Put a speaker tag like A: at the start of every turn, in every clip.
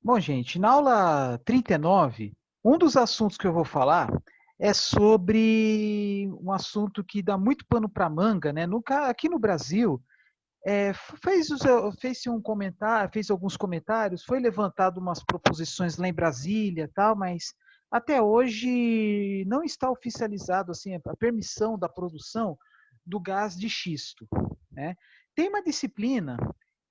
A: Bom, gente, na aula 39, um dos assuntos que eu vou falar é sobre um assunto que dá muito pano para manga, né? Aqui no Brasil, fez um comentário, fez alguns comentários, foi levantado umas proposições lá em Brasília, e tal, mas até hoje não está oficializado assim a permissão da produção do gás de xisto, né? Tem uma disciplina,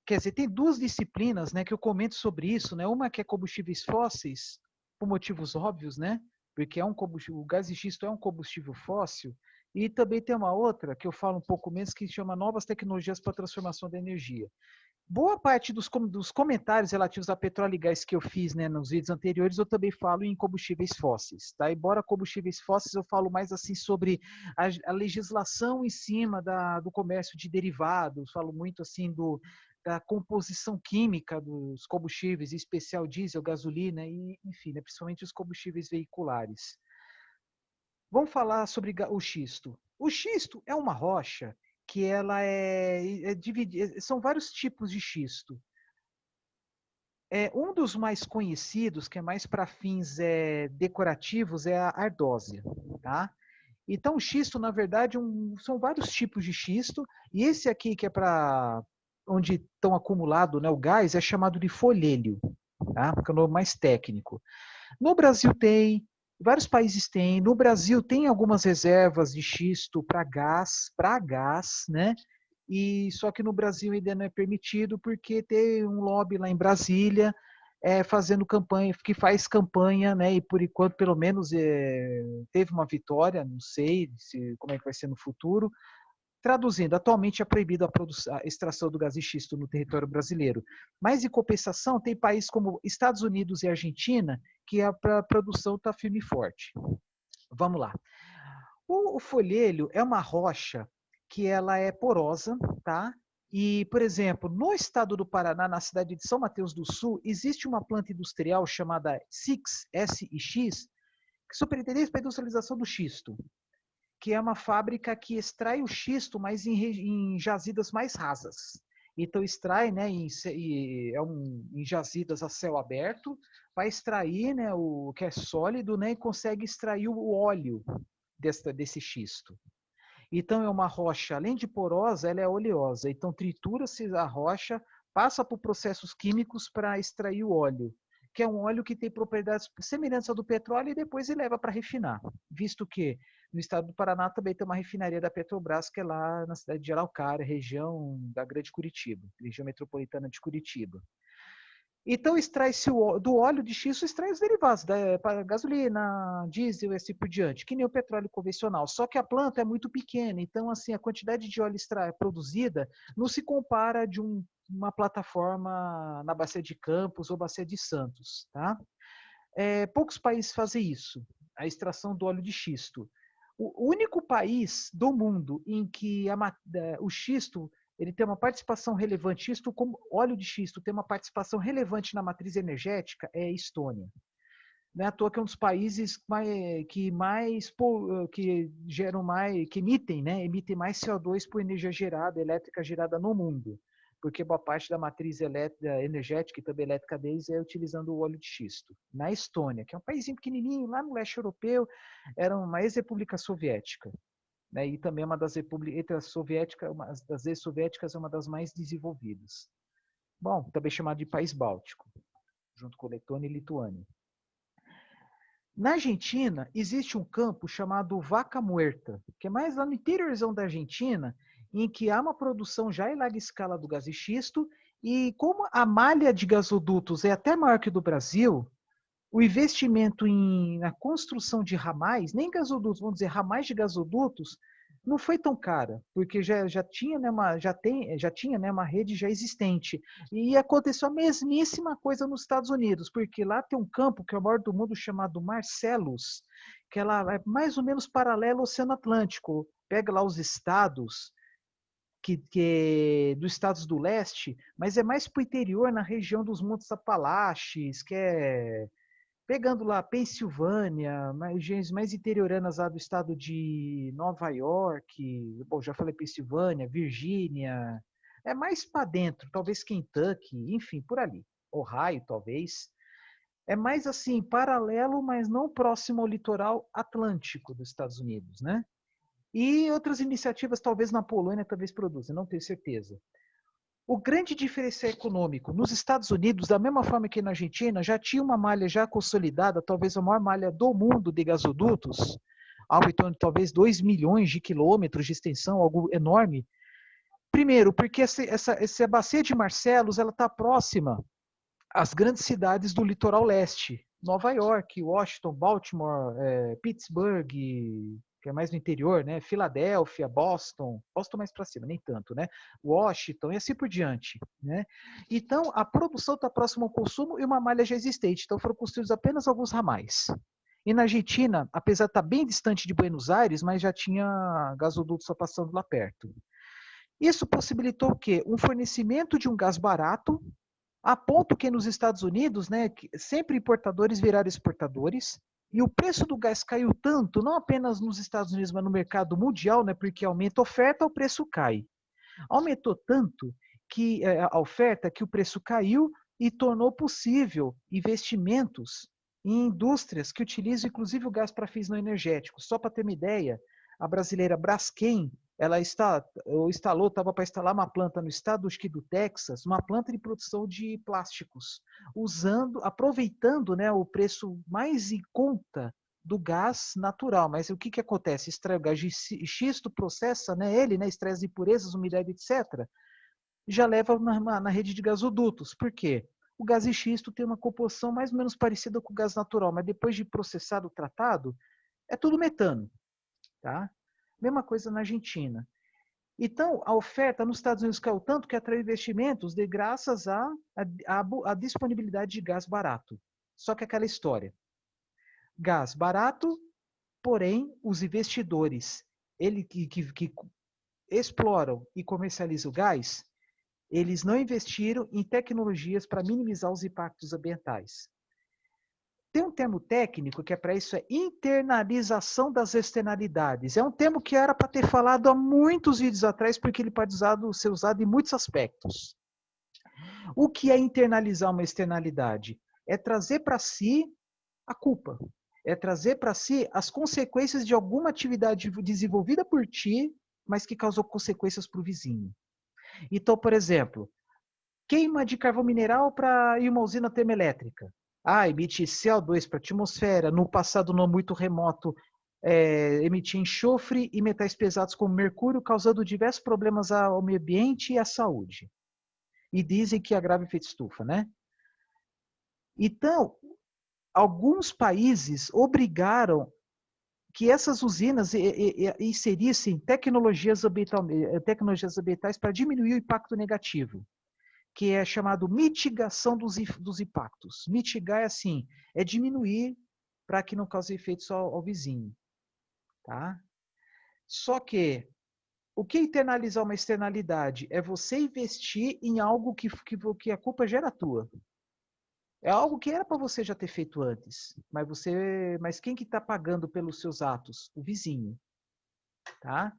A: quer dizer, tem duas disciplinas, né, que eu comento sobre isso, né? Uma que é combustíveis fósseis, por motivos óbvios, né? Porque o gás de xisto é um combustível fóssil, e também tem uma outra que eu falo um pouco menos, que chama Novas Tecnologias para a Transformação da Energia. Boa parte dos comentários relativos a petróleo e gás que eu fiz, né, nos vídeos anteriores, eu também falo em combustíveis fósseis, tá? Embora combustíveis fósseis eu falo mais assim sobre a legislação em cima do comércio de derivados, falo muito assim da composição química dos combustíveis, em especial diesel, gasolina e, enfim, né, principalmente os combustíveis veiculares. Vamos falar sobre o xisto. O xisto é uma rocha que ela é dividida, são vários tipos de xisto. Um dos mais conhecidos, que é mais para fins decorativos, é a ardósia, tá? Então, o xisto, na verdade, são vários tipos de xisto, e esse aqui, que é para onde estão acumulado, né, o gás, é chamado de folhêlio, tá? Porque é o nome mais técnico. No Brasil tem, vários países têm. No Brasil tem algumas reservas de xisto para gás, né? E só que no Brasil ainda não é permitido porque tem um lobby lá em Brasília fazendo campanha, que faz campanha, né? E por enquanto, pelo menos, teve uma vitória, não sei como é que vai ser no futuro. Traduzindo, atualmente é proibida a extração do gás de xisto no território brasileiro. Mas, em compensação, tem países como Estados Unidos e Argentina que a produção está firme e forte. Vamos lá. O folhelho é uma rocha que ela é porosa, tá? E, por exemplo, no estado do Paraná, na cidade de São Mateus do Sul, existe uma planta industrial chamada SIX, S-I-X, que Superintendência para a Industrialização do Xisto, que é uma fábrica que extrai o xisto, mas em jazidas mais rasas. Então extrai, né, em jazidas a céu aberto, vai extrair, né, o que é sólido, né, e consegue extrair o óleo desse xisto. Então é uma rocha, além de porosa, ela é oleosa. Então tritura-se a rocha, passa por processos químicos para extrair o óleo, que é um óleo que tem propriedades semelhantes ao do petróleo e depois ele leva para refinar. Visto que no estado do Paraná também tem uma refinaria da Petrobras, que é lá na cidade de Araucária, região da Grande Curitiba, região metropolitana de Curitiba. Então, extrai-se do óleo de xisto, extrai os derivados, gasolina, diesel e assim por diante, que nem o petróleo convencional. Só que a planta é muito pequena, então, assim, a quantidade de óleo produzida não se compara de uma plataforma na Bacia de Campos ou Bacia de Santos, tá? Poucos países fazem isso, a extração do óleo de xisto. O único país do mundo em que o xisto ele tem uma participação relevante, xisto como óleo de xisto tem uma participação relevante na matriz energética é a Estônia. Não é à toa que é um dos países que geram mais, que emitem, né, emitem mais CO2 por energia gerada, elétrica gerada no mundo, porque boa parte da matriz energética e também elétrica deles é utilizando o óleo de xisto. Na Estônia, que é um país pequenininho, lá no leste europeu, era uma ex-república soviética, né, e também uma das repúblicas, entre as soviéticas, uma das ex-soviéticas é uma das mais desenvolvidas. Bom, também chamado de país báltico, junto com Letônia e Lituânia. Na Argentina, existe um campo chamado Vaca Muerta, que é mais lá no interiorzão da Argentina, em que há uma produção já em larga escala do gás de xisto, e como a malha de gasodutos é até maior que a do Brasil, o investimento na construção de ramais, nem gasodutos, vamos dizer, ramais de gasodutos, não foi tão cara, porque já tinha, né, já tinha, né, uma rede já existente. E aconteceu a mesmíssima coisa nos Estados Unidos, porque lá tem um campo que é o maior do mundo chamado Marcellus, que ela é mais ou menos paralelo ao Oceano Atlântico. Pega lá os estados dos estados do leste, mas é mais para o interior, na região dos Montes Apalaches, que é pegando lá Pensilvânia, regiões mais interioranas lá do estado de Nova York, bom, já falei Pensilvânia, Virgínia, é mais para dentro, talvez Kentucky, enfim, por ali. Ohio, talvez. é mais assim, paralelo, mas não próximo ao litoral atlântico dos Estados Unidos, né? E outras iniciativas, talvez na Polônia, talvez produzam, não tenho certeza. O grande diferencial econômico nos Estados Unidos, da mesma forma que na Argentina, já tinha uma malha já consolidada, talvez a maior malha do mundo de gasodutos, algo em torno de talvez 2 milhões de quilômetros de extensão, algo enorme. Primeiro, porque essa bacia de Marcelos ela está próxima às grandes cidades do litoral leste, Nova York, Washington, Baltimore, Pittsburgh, que é mais no interior, né? Filadélfia, Boston mais para cima, nem tanto, né? Washington e assim por diante, né? Então, a produção está próxima ao consumo e uma malha já existente, então foram construídos apenas alguns ramais. E na Argentina, apesar de estar bem distante de Buenos Aires, mas já tinha gasoduto só passando lá perto. Isso possibilitou o quê? Um fornecimento de um gás barato, a ponto que nos Estados Unidos, né, sempre importadores viraram exportadores, e o preço do gás caiu tanto, não apenas nos Estados Unidos, mas no mercado mundial, né, porque aumenta a oferta, o preço cai. Aumentou tanto que a oferta que o preço caiu e tornou possível investimentos em indústrias que utilizam inclusive o gás para fins não energéticos. Só para ter uma ideia, a brasileira Braskem, ela estava para instalar uma planta no estado do Texas, uma planta de produção de plásticos, aproveitando, né, o preço mais em conta do gás natural. Mas o que acontece? Extrai o gás de xisto, processa, né, ele, né, extrai as impurezas, umidade, etc., já leva na rede de gasodutos. Por quê? O gás de xisto tem uma composição mais ou menos parecida com o gás natural, mas depois de processado, tratado, é tudo metano. Tá? Mesma coisa na Argentina. Então, a oferta nos Estados Unidos caiu tanto que atraiu investimentos graças à disponibilidade de gás barato. Só que aquela história. Gás barato, porém, os investidores que exploram e comercializam o gás, eles não investiram em tecnologias para minimizar os impactos ambientais. Tem um termo técnico que é para isso, é internalização das externalidades. É um termo que era para ter falado há muitos vídeos atrás, porque ele pode ser usado em muitos aspectos. O que é internalizar uma externalidade? É trazer para si a culpa. É trazer para si as consequências de alguma atividade desenvolvida por ti, mas que causou consequências para o vizinho. Então, por exemplo, queima de carvão mineral para ir uma usina termoelétrica. Emite CO2 para a atmosfera. No passado não muito remoto, emitia enxofre e metais pesados como mercúrio, causando diversos problemas ao meio ambiente e à saúde. E dizem que agrava efeito estufa, né? Então, alguns países obrigaram que essas usinas inserissem tecnologias ambientais para diminuir o impacto negativo, que é chamado mitigação dos impactos. Mitigar é assim, é diminuir para que não cause efeitos ao vizinho. Tá? Só que o que é internalizar uma externalidade? É você investir em algo que a culpa gera tua. É algo que era para você já ter feito antes, mas quem que está pagando pelos seus atos? O vizinho. Tá?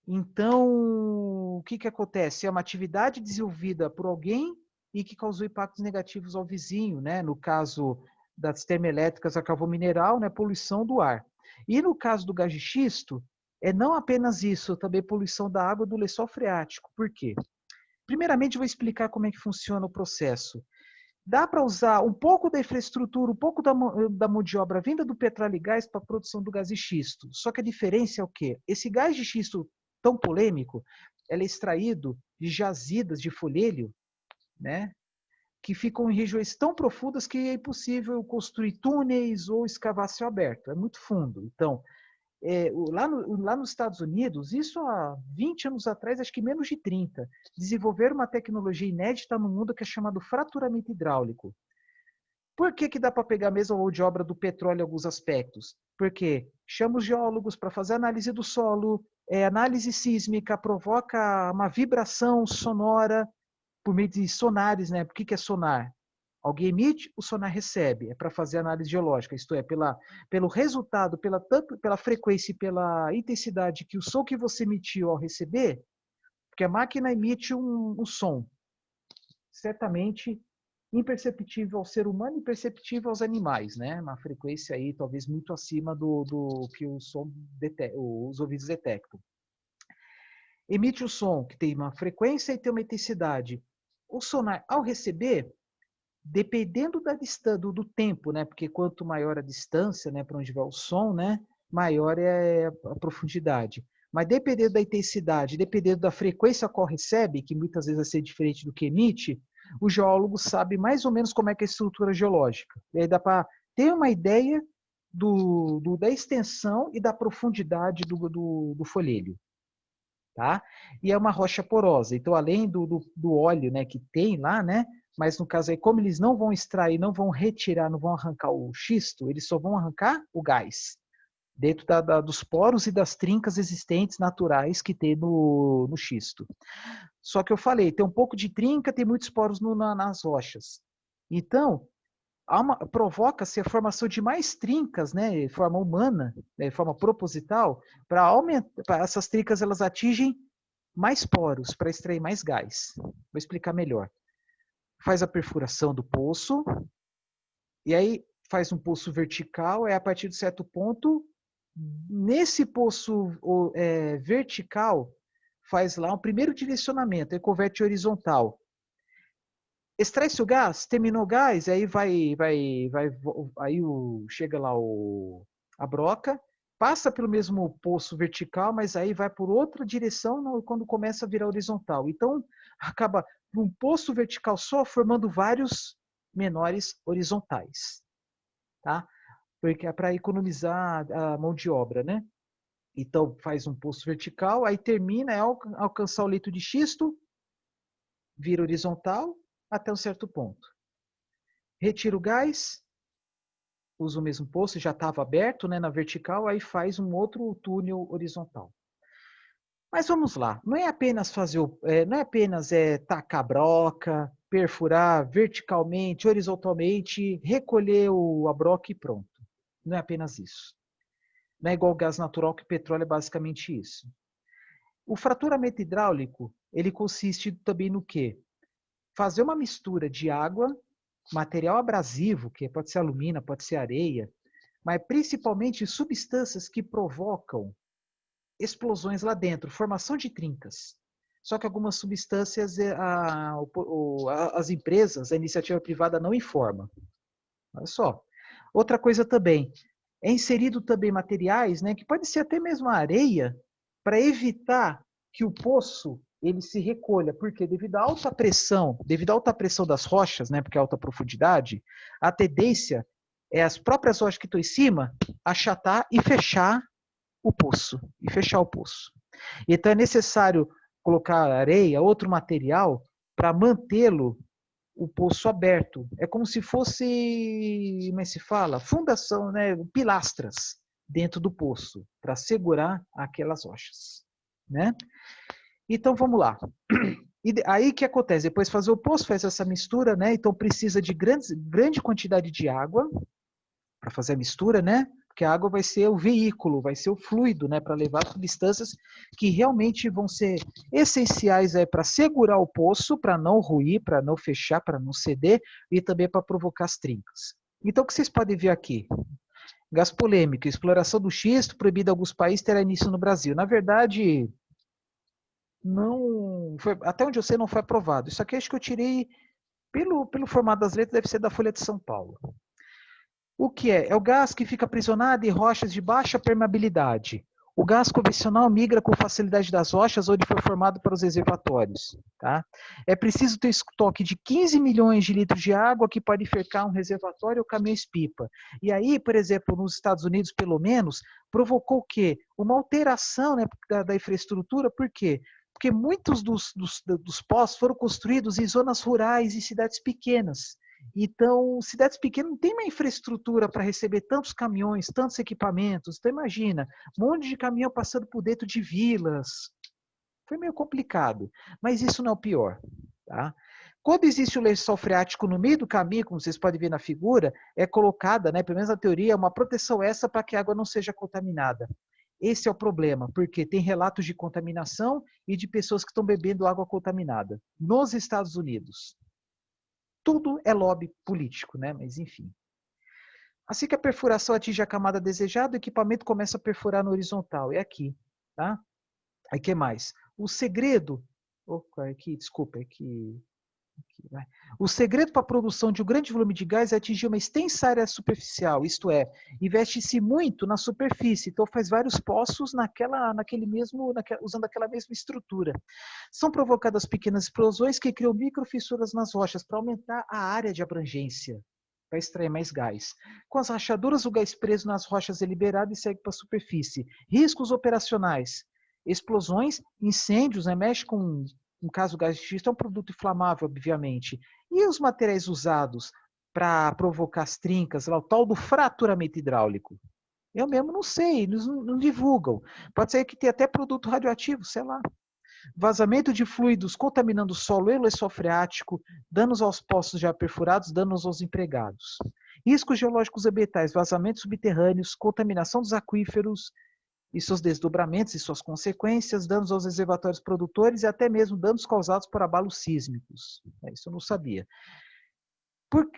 A: Então, o que acontece? É uma atividade desenvolvida por alguém e que causou impactos negativos ao vizinho, né? No caso das termoelétricas a carvão mineral, né? Poluição do ar. E no caso do gás de xisto, é não apenas isso, também poluição da água do lençol freático. Por quê? Primeiramente, eu vou explicar como é que funciona o processo. Dá para usar um pouco da infraestrutura, um pouco da mão de obra vinda do petróleo e gás para a produção do gás de xisto. Só que a diferença é o quê? Esse gás de xisto tão polêmico, ele é extraído de jazidas de folhelho, né? Que ficam em regiões tão profundas que é impossível construir túneis ou escavar céu aberto. É muito fundo. Então, lá nos Estados Unidos, isso há 20 anos atrás, acho que menos de 30, desenvolveram uma tecnologia inédita no mundo que é chamado fraturamento hidráulico. Por que dá para pegar a mesma mão de obra do petróleo em alguns aspectos? Porque chama os geólogos para fazer análise do solo, análise sísmica, provoca uma vibração sonora por meio de sonares, né? Por que é sonar? Alguém emite, o sonar recebe. É para fazer análise geológica, isto é, pelo resultado, pela frequência e pela intensidade que o som que você emitiu ao receber, porque a máquina emite um som. Certamente imperceptível ao ser humano e perceptível aos animais, né? Uma frequência aí talvez muito acima do que o som os ouvidos detectam. Emite o som que tem uma frequência e tem uma intensidade. O sonar, ao receber, dependendo da distância, do tempo, né? Porque quanto maior a distância, né, para onde vai o som, né, maior é a profundidade. Mas dependendo da intensidade, dependendo da frequência a qual recebe, que muitas vezes vai ser diferente do que emite, o geólogo sabe mais ou menos como é que é a estrutura geológica. E aí dá para ter uma ideia da extensão e da profundidade do folhelho. Tá? E é uma rocha porosa. Então, além do óleo, né, que tem lá, né, mas no caso aí, como eles não vão extrair, não vão retirar, não vão arrancar o xisto, eles só vão arrancar o gás dentro dos poros e das trincas existentes naturais que tem no xisto. Só que eu falei, tem um pouco de trinca, tem muitos poros nas rochas. Então, provoca-se a formação de mais trincas, né, de forma humana, de forma proposital, para aumentar, essas trincas elas atingem mais poros, para extrair mais gás. Vou explicar melhor. Faz a perfuração do poço, e aí faz um poço vertical, a partir de certo ponto, nesse poço vertical, faz lá um primeiro direcionamento, e converte horizontal. Extrai-se o gás, terminou o gás, aí chega lá a broca, passa pelo mesmo poço vertical, mas aí vai por outra direção quando começa a virar horizontal. Então, acaba um poço vertical só formando vários menores horizontais, tá? Porque é para economizar a mão de obra, né? Então, faz um poço vertical, aí termina, alcançar o leito de xisto, vira horizontal até um certo ponto. Retira o gás, usa o mesmo poço, já estava aberto, né, na vertical, aí faz um outro túnel horizontal. Mas vamos lá, não é apenas tacar broca, perfurar verticalmente, horizontalmente, recolher a broca e pronto. Não é apenas isso. Não é igual gás natural, que petróleo é basicamente isso. O fraturamento hidráulico, ele consiste também no quê? Fazer uma mistura de água, material abrasivo, que pode ser alumínio, pode ser areia, mas principalmente substâncias que provocam explosões lá dentro, formação de trincas. Só que algumas substâncias as empresas, a iniciativa privada não informa. Olha só. Outra coisa também, é inserido também materiais, né, que pode ser até mesmo a areia, para evitar que o poço ele se recolha, porque devido à alta pressão das rochas, né, porque é alta profundidade, a tendência é as próprias rochas que estão em cima achatar e fechar o poço. Então é necessário colocar areia, outro material, para mantê-lo o poço aberto. É como se fosse, como é que se fala? Fundação, né? Pilastras dentro do poço, para segurar aquelas rochas. Né? Então vamos lá. E aí o que acontece? Depois de fazer o poço, faz essa mistura, né? Então precisa de grande quantidade de água para fazer a mistura, né? Porque a água vai ser o veículo, vai ser o fluido, né? Para levar substâncias que realmente vão ser essenciais para segurar o poço, para não ruir, para não fechar, para não ceder e também para provocar as trincas. Então o que vocês podem ver aqui? Gás polêmico, exploração do xisto proibida em alguns países terá início no Brasil. Na verdade, não foi, até onde eu sei não foi aprovado. Isso aqui acho que eu tirei pelo formato das letras, deve ser da Folha de São Paulo. O que é? É o gás que fica aprisionado em rochas de baixa permeabilidade. O gás convencional migra com facilidade das rochas onde foi formado para os reservatórios. Tá? É preciso ter estoque de 15 milhões de litros de água que pode cercar um reservatório ou caminhões-pipa. E aí, por exemplo, nos Estados Unidos, pelo menos, provocou o quê? Uma alteração, né, da infraestrutura. Por quê? Porque muitos dos postos foram construídos em zonas rurais e cidades pequenas. Então, cidades pequenas não têm uma infraestrutura para receber tantos caminhões, tantos equipamentos. Então, imagina, um monte de caminhão passando por dentro de vilas. Foi meio complicado, mas isso não é o pior. Tá? Quando existe o lençol freático no meio do caminho, como vocês podem ver na figura, é colocada, né, pelo menos na teoria, uma proteção essa para que a água não seja contaminada. Esse é o problema, porque tem relatos de contaminação e de pessoas que estão bebendo água contaminada nos Estados Unidos. Tudo é lobby político, né? Mas enfim. Assim que a perfuração atinge a camada desejada, o equipamento começa a perfurar no horizontal. É aqui, tá? Aí que mais? O segredo... Opa, aqui, desculpa, aqui vai. O segredo para a produção de um grande volume de gás é atingir uma extensa área superficial, isto é, investe-se muito na superfície, então faz vários poços usando aquela mesma estrutura. São provocadas pequenas explosões que criam microfissuras nas rochas para aumentar a área de abrangência, para extrair mais gás. Com as rachaduras, o gás preso nas rochas é liberado e segue para a superfície. Riscos operacionais: explosões, incêndios, né? Mexe com, no caso, o gás de xisto é um produto inflamável, obviamente. E os materiais usados para provocar as trincas, lá, o tal do fraturamento hidráulico? Eu mesmo não sei, eles não divulgam. Pode ser que tenha até produto radioativo, sei lá. Vazamento de fluidos contaminando o solo e o lençol freático, danos aos poços já perfurados, danos aos empregados. Riscos geológicos ambientais, vazamentos subterrâneos, contaminação dos aquíferos e seus desdobramentos e suas consequências, danos aos reservatórios produtores e até mesmo danos causados por abalos sísmicos. Isso eu não sabia.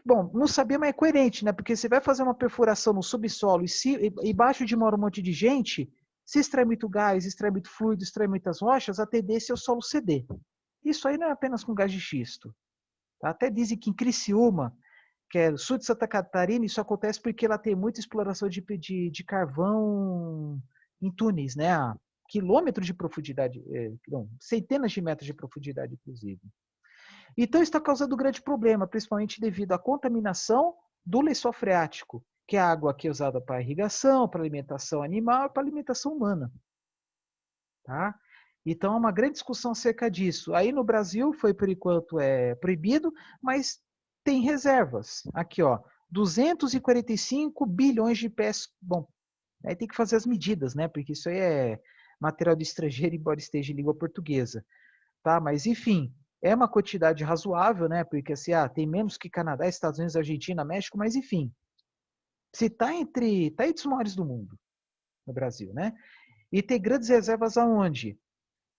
A: Bom, não sabia, mas é coerente, né? Porque você vai fazer uma perfuração no subsolo e embaixo de mora um monte de gente, se extrai muito gás, extrai muito fluido, extrai muitas rochas, a tendência é o solo ceder. Isso aí não é apenas com gás de xisto. Tá? Até dizem que em Criciúma, que é sul de Santa Catarina, isso acontece porque ela tem muita exploração de carvão em túneis, né? A quilômetros de profundidade, não, centenas de metros de profundidade, inclusive. Então, isso está causando um grande problema, principalmente devido à contaminação do lençol freático, que é a água que é usada para irrigação, para alimentação animal e para alimentação humana. Tá? Então, há uma grande discussão acerca disso. Aí no Brasil, foi por enquanto proibido, mas tem reservas. Aqui, ó, 245 bilhões de pés. Bom, aí tem que fazer as medidas, né? Porque isso aí é material de estrangeiro, embora esteja em língua portuguesa. Tá? Mas, enfim, é uma quantidade razoável, né? Porque assim, tem menos que Canadá, Estados Unidos, Argentina, México, mas enfim. Se está entre os maiores do mundo, no Brasil, né? E tem grandes reservas aonde?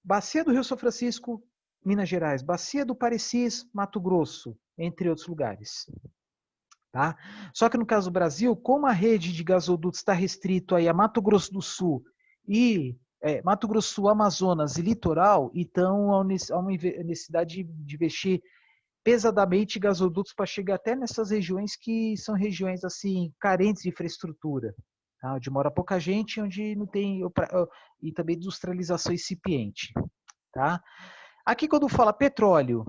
A: Bacia do Rio São Francisco, Minas Gerais. Bacia do Parecis, Mato Grosso, entre outros lugares. Tá? Só que no caso do Brasil, como a rede de gasodutos está restrito aí a Mato Grosso do Sul e Mato Grosso do Sul, Amazonas e litoral, então há uma necessidade de investir pesadamente em gasodutos para chegar até nessas regiões que são regiões assim carentes de infraestrutura, tá? Onde mora pouca gente, onde não tem e também industrialização incipiente, tá? Aqui quando fala petróleo,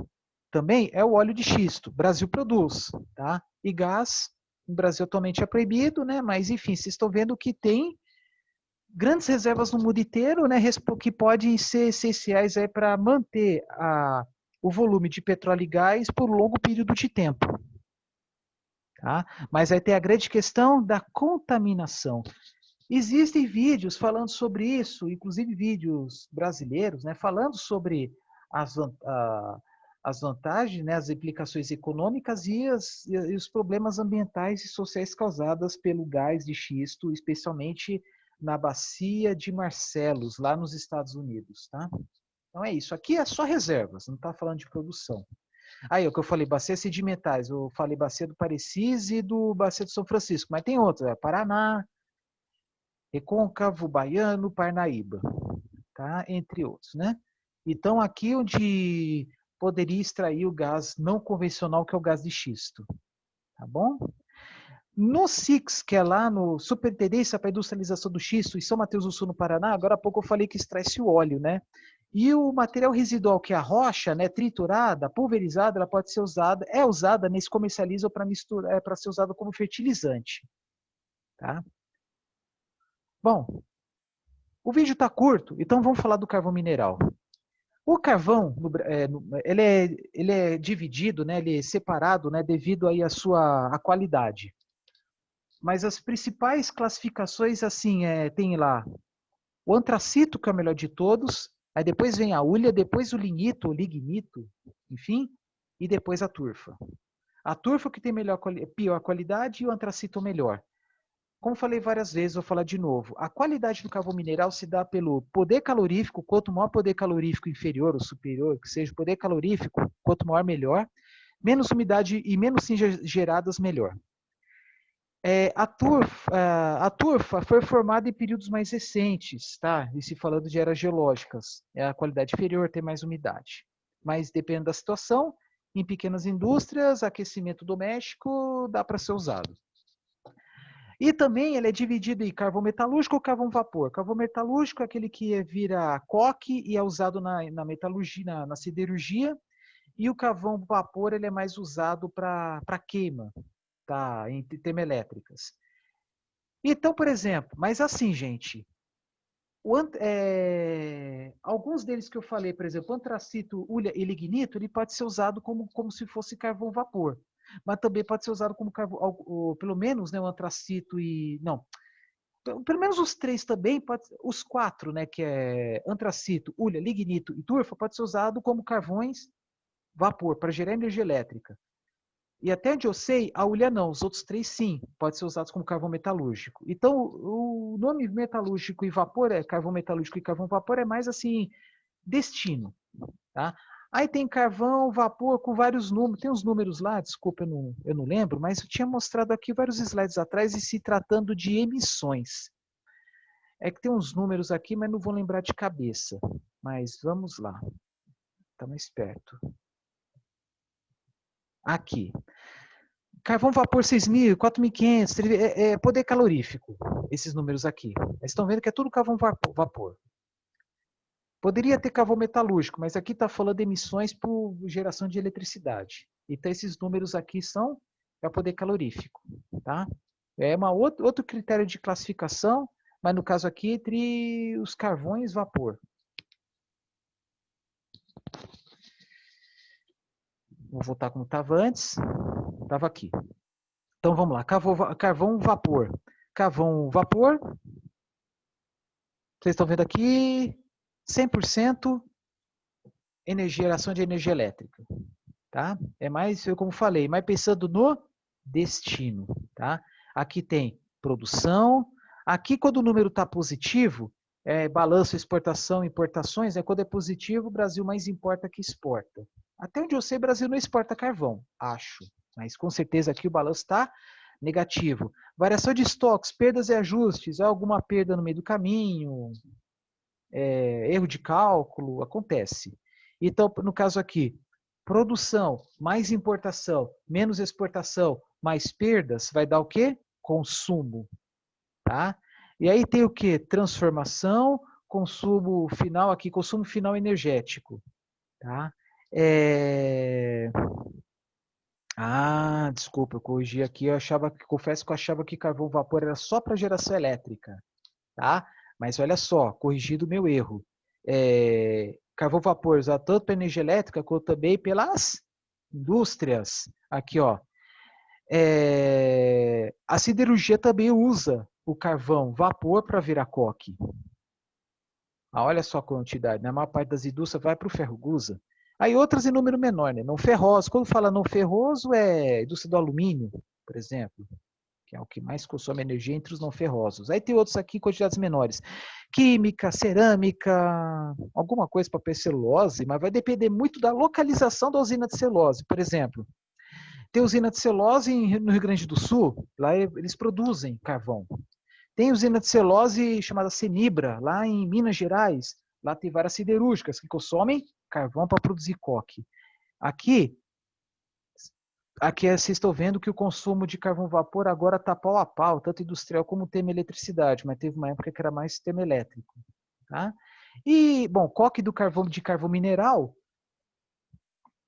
A: também é o óleo de xisto. O Brasil produz, tá? E gás, no Brasil atualmente é proibido, né? Mas enfim, vocês estão vendo que tem grandes reservas no mundo inteiro, né? Que podem ser essenciais aí para manter o volume de petróleo e gás por um longo período de tempo. Tá? Mas aí tem a grande questão da contaminação. Existem vídeos falando sobre isso, inclusive vídeos brasileiros, né, falando sobre as vantagens, né, as implicações econômicas e os problemas ambientais e sociais causadas pelo gás de xisto, especialmente na bacia de Marcellus, lá nos Estados Unidos. Tá? Então é isso. Aqui é só reservas, não está falando de produção. Aí, o que eu falei, bacia sedimentares, eu falei bacia do Parecis e do bacia do São Francisco, mas tem outros, Paraná, Recôncavo, Baiano, Parnaíba, tá? Entre outros, né? Então, aqui onde poderia extrair o gás não convencional, que é o gás de xisto, tá bom? No SIX, que é lá no Superintendência para a Industrialização do Xisto, em São Mateus do Sul, no Paraná, agora há pouco eu falei que extrai-se o óleo, né? E o material residual, que é a rocha, né, triturada, pulverizada, ela pode ser usada, nesse comercializa para misturar, para ser usada como fertilizante, tá? Bom, o vídeo está curto, então vamos falar do carvão mineral. O carvão, ele é dividido, né, ele é separado, né, devido aí à qualidade. Mas as principais classificações, assim, tem lá o antracito, que é o melhor de todos, aí depois vem a hulha, depois o lignito, o lignito, enfim, e depois a turfa. A turfa que tem pior qualidade e o antracito melhor. Como falei várias vezes, vou falar de novo. A qualidade do carvão mineral se dá pelo poder calorífico, quanto maior poder calorífico inferior ou superior, que seja o poder calorífico, quanto maior melhor. Menos umidade e menos cinzas geradas, melhor. A turfa foi formada em períodos mais recentes, tá? E se falando de eras geológicas, é a qualidade inferior, tem mais umidade. Mas dependendo da situação, em pequenas indústrias, aquecimento doméstico, dá para ser usado. E também ele é dividido em carvão metalúrgico ou carvão vapor. Carvão metalúrgico é aquele que vira coque e é usado na metalurgia, na siderurgia. E o carvão vapor ele é mais usado para queima, tá? Em termoelétricas. Então, por exemplo, mas assim, gente, alguns deles que eu falei, por exemplo, antracito, ulha e lignito, ele pode ser usado como se fosse carvão vapor. Mas também pode ser usado como carvão, pelo menos, né, o antracito e... Não, pelo menos os três também, os quatro, né, que é antracito, ulha, lignito e turfa, pode ser usado como carvões vapor, para gerar energia elétrica. E até onde eu sei, a ulha não, os outros três sim, pode ser usados como carvão metalúrgico. Então, o nome metalúrgico e vapor, carvão metalúrgico e carvão vapor é mais assim, destino. Tá? Aí tem carvão, vapor com vários números, tem uns números lá, desculpa, eu não lembro, mas eu tinha mostrado aqui vários slides atrás e se tratando de emissões. É que tem uns números aqui, mas não vou lembrar de cabeça. Mas vamos lá, está mais perto. Aqui. Carvão vapor 6.000, 4.500, poder calorífico, esses números aqui. Vocês estão vendo que é tudo carvão vapor. Poderia ter carvão metalúrgico, mas aqui está falando de emissões por geração de eletricidade. Então, esses números aqui são para poder calorífico. Tá? É outro critério de classificação, mas no caso aqui, entre os carvões vapor. Vou voltar como estava antes. Estava aqui. Então, vamos lá. Carvão vapor. Carvão vapor. Vocês estão vendo aqui 100% geração de energia elétrica. Tá? É mais, como falei, mais pensando no destino. Tá? Aqui tem produção. Aqui, quando o número está positivo, balanço, exportação, importações, quando é positivo, o Brasil mais importa que exporta. Até onde eu sei, o Brasil não exporta carvão, acho. Mas com certeza aqui o balanço está negativo. Variação de estoques, perdas e ajustes, alguma perda no meio do caminho, erro de cálculo, acontece. Então, no caso aqui, produção mais importação, menos exportação, mais perdas, vai dar o quê? Consumo. Tá? E aí tem o quê? Transformação, consumo final aqui, consumo final energético. Tá? Desculpa, eu corrigi aqui, confesso que eu achava que carvão vapor era só para geração elétrica, tá? Mas olha só, corrigido o meu erro. Carvão vapor usado tanto para energia elétrica quanto também pelas indústrias. Aqui, ó. A siderurgia também usa o carvão vapor para virar coque. Olha só a quantidade, na maior parte das indústrias vai para o ferro gusa. Aí outras em número menor, né? Não ferroso. Quando fala não ferroso, é indústria do alumínio, por exemplo, que é o que mais consome energia entre os não ferrosos. Aí tem outros aqui em quantidades menores. Química, cerâmica, alguma coisa para celulose, mas vai depender muito da localização da usina de celulose. Por exemplo, tem usina de celulose no Rio Grande do Sul, lá eles produzem carvão. Tem usina de celulose chamada Cenibra, lá em Minas Gerais. Lá tem várias siderúrgicas que consomem carvão para produzir coque. Aqui vocês estão vendo que o consumo de carvão vapor agora está pau a pau, tanto industrial como termoeletricidade, mas teve uma época que era mais termoelétrico. Tá? E, bom, coque de carvão mineral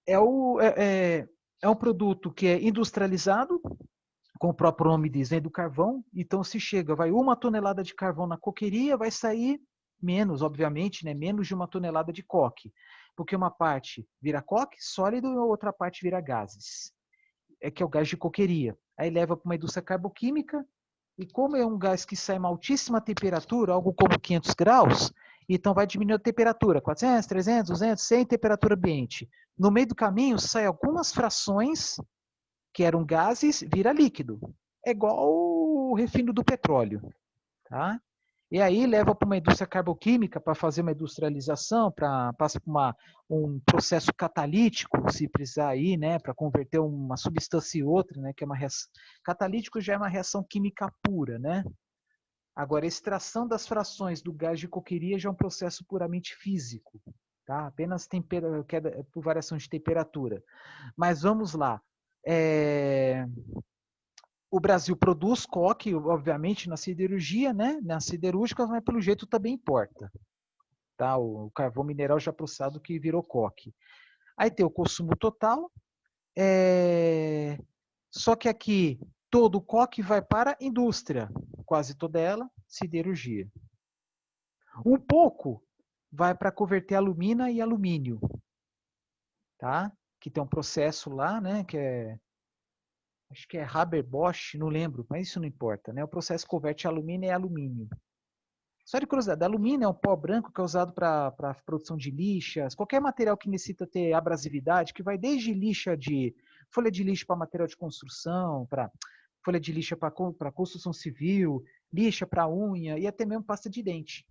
A: é um produto que é industrializado, como o próprio nome diz, vem do carvão. Então, se chega, vai 1 tonelada de carvão na coqueria, vai sair menos, obviamente, né? Menos de 1 tonelada de coque. Porque uma parte vira coque sólido e a outra parte vira gases. Que é o gás de coqueria. Aí leva para uma indústria carboquímica, e como é um gás que sai a uma altíssima temperatura, algo como 500 graus, então vai diminuir a temperatura, 400, 300, 200, 100, temperatura ambiente. No meio do caminho, sai algumas frações que eram gases, vira líquido. É igual o refino do petróleo. Tá? E aí leva para uma indústria carboquímica para fazer uma industrialização, passa por um processo catalítico, se precisar aí, né, para converter uma substância em outra, né, que é uma reação. Catalítico já é uma reação química pura, né? Agora, a extração das frações do gás de coqueria já é um processo puramente físico, tá? Apenas queda por variação de temperatura. Mas vamos lá. O Brasil produz coque, obviamente, na siderurgia, né? Na siderúrgica, mas pelo jeito também importa. Tá? O carvão mineral já processado que virou coque. Aí tem o consumo total. Só que aqui todo o coque vai para a indústria, quase toda ela, siderurgia. Um pouco vai para converter alumina e alumínio, tá? Que tem um processo lá, né? Acho que é Haber-Bosch, não lembro, mas isso não importa, né? O processo converte alumínio em alumínio. Só de curiosidade, alumínio é um pó branco que é usado para a produção de lixas, qualquer material que necessita ter abrasividade, que vai desde lixa de folha de lixo para material de construção, para folha de lixa para construção civil, lixa para unha e até mesmo pasta de dente,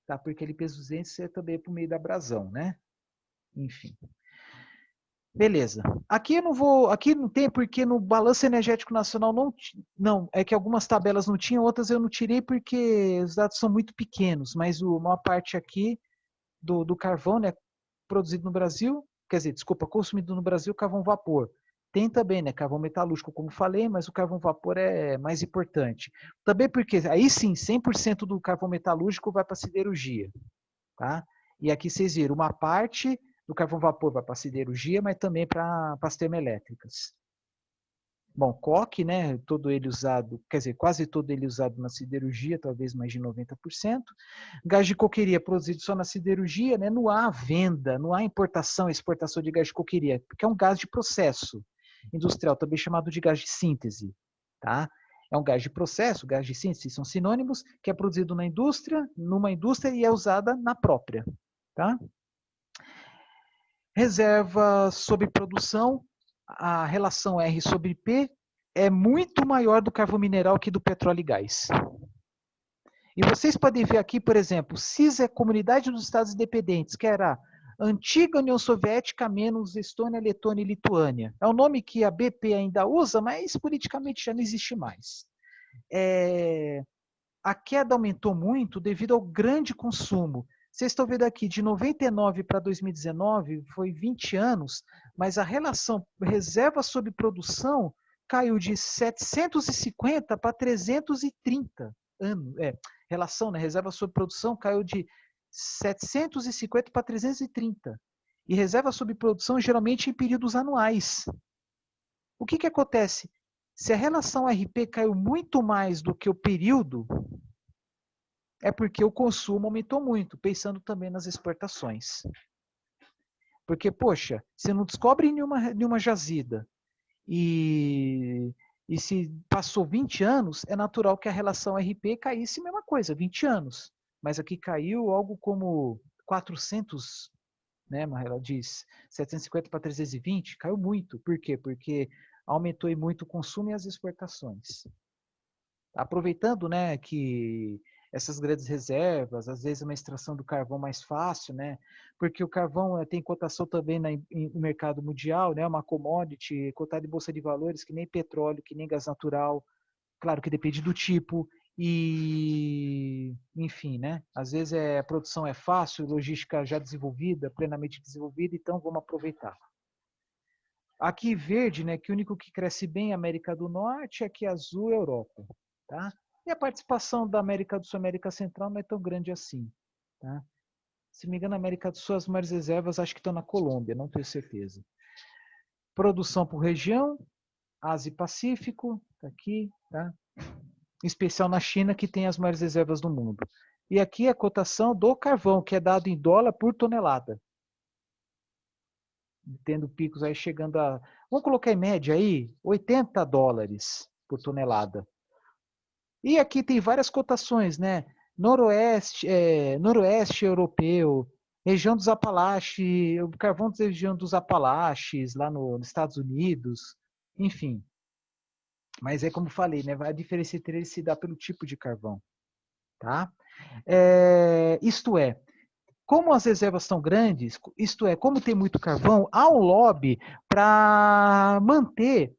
A: tá? Porque ele P200 é também por meio da abrasão, né? Enfim. Beleza. Aqui não tem porque no Balanço Energético Nacional não, é que algumas tabelas não tinham, outras eu não tirei porque os dados são muito pequenos, mas uma parte aqui do carvão, né, produzido no Brasil, quer dizer, desculpa, consumido no Brasil, carvão vapor. Tem também, né, carvão metalúrgico, como falei, mas o carvão vapor é mais importante. Também porque aí sim, 100% do carvão metalúrgico vai para a siderurgia, tá? E aqui vocês viram, uma parte do carvão vapor vai para a siderurgia, mas também para as termoelétricas. Bom, coque, né, todo ele usado, quer dizer, quase todo ele usado na siderurgia, talvez mais de 90%. Gás de coqueria produzido só na siderurgia, né, não há venda, não há importação e exportação de gás de coqueria, porque é um gás de processo industrial, também chamado de gás de síntese, tá? É um gás de processo, gás de síntese, são sinônimos, que é produzido na indústria, numa indústria e é usada na própria, tá? Reserva sobre produção, a relação R sobre P é muito maior do carvão mineral que do petróleo e gás. E vocês podem ver aqui, por exemplo, CIS é Comunidade dos Estados Independentes, que era a antiga União Soviética menos Estônia, Letônia e Lituânia. É um nome que a BP ainda usa, mas politicamente já não existe mais. A queda aumentou muito devido ao grande consumo. Vocês estão vendo aqui, de 99 para 2019, foi 20 anos, mas a relação reserva sobre produção caiu de 750 para 330 anos. Relação, né? Reserva sobre produção caiu de 750 para 330. E reserva sobre produção geralmente em períodos anuais. O que acontece? Se a relação RP caiu muito mais do que o período, é porque o consumo aumentou muito, pensando também nas exportações. Porque, poxa, você não descobre nenhuma jazida e se passou 20 anos, é natural que a relação RP caísse a mesma coisa, 20 anos. Mas aqui caiu algo como 400, né, ela diz 750 para 320, caiu muito. Por quê? Porque aumentou muito o consumo e as exportações. Aproveitando, né, que essas grandes reservas, às vezes uma extração do carvão mais fácil, né, porque o carvão tem cotação também no mercado mundial, né, uma commodity cotada em bolsa de valores, que nem petróleo, que nem gás natural, claro que depende do tipo, e enfim, né, às vezes a produção é fácil, logística já desenvolvida, plenamente desenvolvida, então vamos aproveitar. Aqui verde, né, que o único que cresce bem é a América do Norte, aqui azul é a Europa, tá? E a participação da América do Sul e América Central não é tão grande assim, tá? Se me engano, a América do Sul, as maiores reservas acho que estão na Colômbia, não tenho certeza. Produção por região, Ásia e Pacífico, tá aqui, tá? Em especial na China, que tem as maiores reservas do mundo. E aqui a cotação do carvão, que é dado em dólar por tonelada. Tendo picos aí chegando a, vamos colocar em média aí, 80 dólares por tonelada. E aqui tem várias cotações, né? Noroeste europeu, região dos Apalaches, o carvão da região dos Apalaches, lá nos Estados Unidos, enfim. Mas é como falei, né? A diferença entre eles se dá pelo tipo de carvão. tá? Isto é, como as reservas são grandes, isto é, como tem muito carvão, há um lobby para manter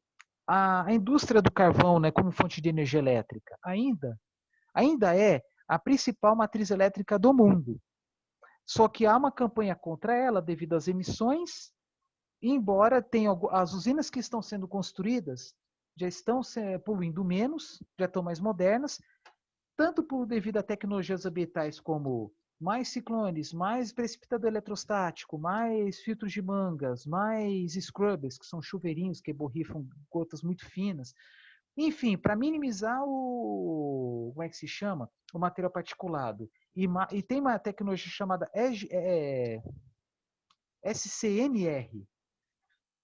A: a indústria do carvão, né, como fonte de energia elétrica. Ainda é a principal matriz elétrica do mundo. Só que há uma campanha contra ela devido às emissões, embora tenha as usinas que estão sendo construídas já estão poluindo menos, já estão mais modernas, tanto devido a tecnologias ambientais como mais ciclones, mais precipitador eletrostático, mais filtros de mangas, mais scrubbers, que são chuveirinhos que borrifam gotas muito finas. Enfim, para minimizar como é que se chama? O material particulado. E tem uma tecnologia chamada SCNR,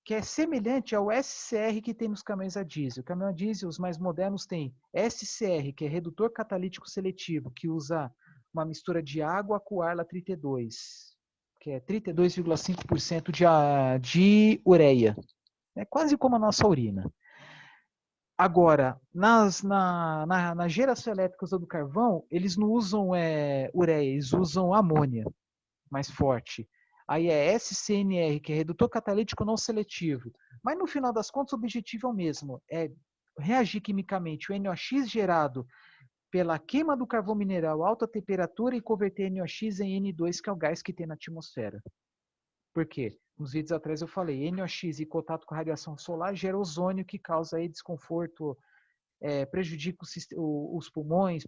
A: que é semelhante ao SCR que tem nos caminhões a diesel. O caminhão a diesel, os mais modernos, têm SCR, que é redutor catalítico seletivo, que usa uma mistura de água com Arla 32, que é 32,5% de ureia. É quase como a nossa urina. Agora, na geração elétrica usando carvão, eles não usam ureia, eles usam amônia mais forte. Aí é SCNR, que é redutor catalítico não seletivo. Mas no final das contas, o objetivo é o mesmo: é reagir quimicamente o NOx gerado pela queima do carvão mineral a alta temperatura e converter NOx em N2, que é o gás que tem na atmosfera. Por quê? Nos vídeos atrás eu falei, NOx em contato com a radiação solar gera ozônio que causa aí desconforto, prejudica os pulmões,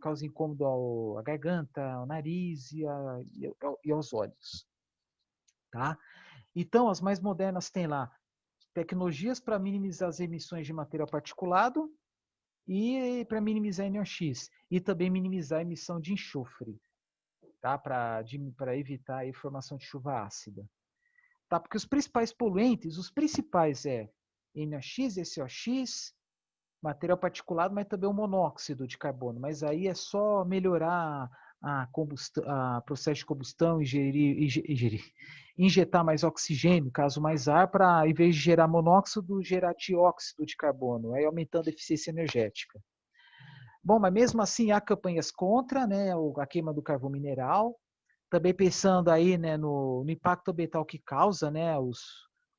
A: causa incômodo à garganta, ao nariz e aos olhos. Tá? Então, as mais modernas têm lá tecnologias para minimizar as emissões de material particulado e para minimizar NOx e também minimizar a emissão de enxofre, tá? Para evitar a formação de chuva ácida. Tá? Porque os principais poluentes, os principais NOx, SOx, material particulado, mas também o monóxido de carbono. Mas aí é só melhorar a processo de combustão, injetar mais oxigênio, caso mais ar, para, em vez de gerar monóxido, gerar dióxido de carbono, aí aumentando a eficiência energética. Bom, mas mesmo assim há campanhas contra, né, a queima do carvão mineral, também pensando aí, né, no impacto ambiental que causa, né,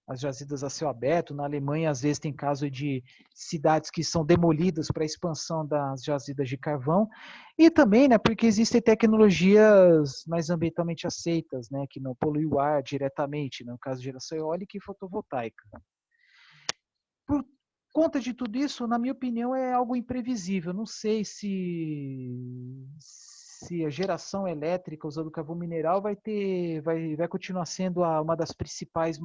A: as jazidas a céu aberto. Na Alemanha, às vezes, tem caso de cidades que são demolidas para a expansão das jazidas de carvão. E também, né, porque existem tecnologias mais ambientalmente aceitas, né, que não poluem o ar diretamente, no caso de geração eólica e fotovoltaica. Por conta de tudo isso, na minha opinião, é algo imprevisível. Não sei se a geração elétrica usando carvão mineral vai continuar sendo uma das principais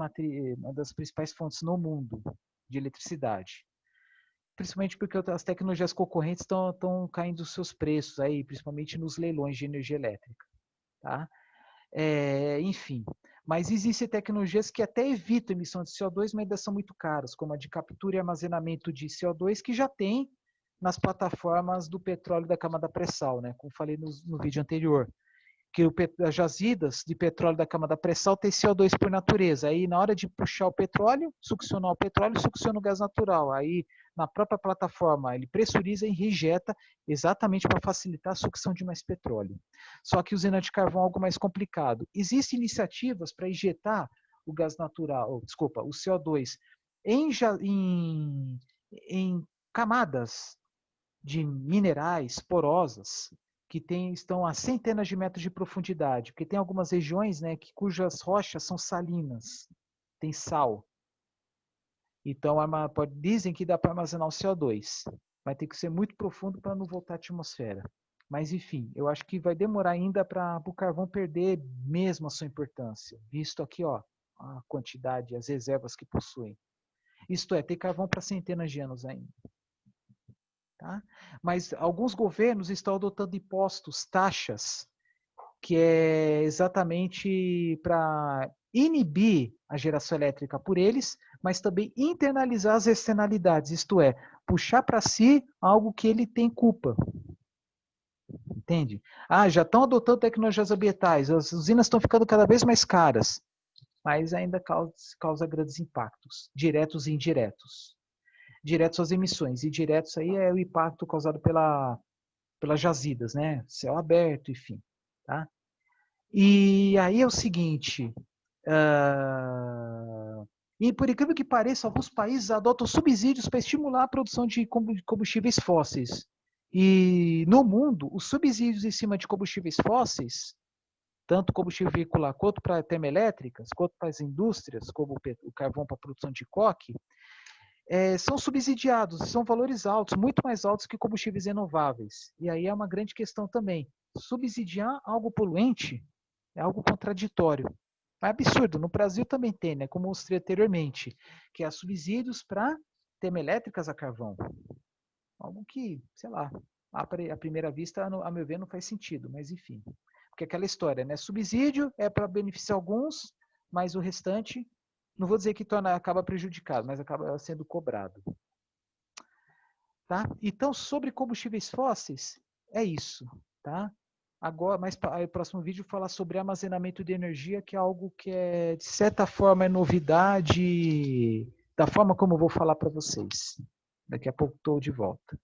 A: fontes no mundo de eletricidade. Principalmente porque as tecnologias concorrentes estão caindo os seus preços aí, principalmente nos leilões de energia elétrica. Tá? Enfim, mas existem tecnologias que até evitam a emissão de CO2, mas ainda são muito caras, como a de captura e armazenamento de CO2, que já tem nas plataformas do petróleo da camada pré-sal, né? Como falei no vídeo anterior, que as jazidas de petróleo da camada pré-sal tem CO2 por natureza. Aí, na hora de puxar o petróleo, succiona o gás natural. Aí, na própria plataforma, ele pressuriza e rejeta exatamente para facilitar a sucção de mais petróleo. Só que usina de carvão é algo mais complicado. Existem iniciativas para injetar o gás natural, o CO2 em camadas de minerais porosas que estão a centenas de metros de profundidade, porque tem algumas regiões, né, cujas rochas são salinas, tem sal. Então, dizem que dá para armazenar o CO2, vai ter que ser muito profundo para não voltar à atmosfera. Mas, enfim, eu acho que vai demorar ainda para o carvão perder mesmo a sua importância, visto aqui ó, a quantidade, as reservas que possuem. Isto é, tem carvão para centenas de anos ainda. Tá? Mas alguns governos estão adotando impostos, taxas, que é exatamente para inibir a geração elétrica por eles, mas também internalizar as externalidades, isto é, puxar para si algo que ele tem culpa. Entende? Já estão adotando tecnologias ambientais, as usinas estão ficando cada vez mais caras, mas ainda causa grandes impactos, diretos e indiretos. Diretos às emissões, e diretos aí é o impacto causado pela pelas jazidas, né? Céu aberto, enfim. Tá? E aí é o seguinte, e por incrível que pareça, alguns países adotam subsídios para estimular a produção de combustíveis fósseis. E no mundo, os subsídios em cima de combustíveis fósseis, tanto combustível veicular quanto para termoelétricas, quanto para as indústrias, como o carvão para a produção de coque, são subsidiados, são valores altos, muito mais altos que combustíveis renováveis. E aí é uma grande questão também. Subsidiar algo poluente é algo contraditório. É absurdo. No Brasil também tem, né? Como mostrei anteriormente, que há subsídios para termoelétricas a carvão. Algo que, sei lá, à primeira vista, a meu ver, não faz sentido, mas enfim. Porque aquela história, né? Subsídio é para beneficiar alguns, mas o restante, não vou dizer que acaba prejudicado, mas acaba sendo cobrado. Tá? Então, sobre combustíveis fósseis, é isso. Tá? Agora, mais para o próximo vídeo, falar sobre armazenamento de energia, que é algo que de certa forma, é novidade da forma como eu vou falar para vocês. Daqui a pouco estou de volta.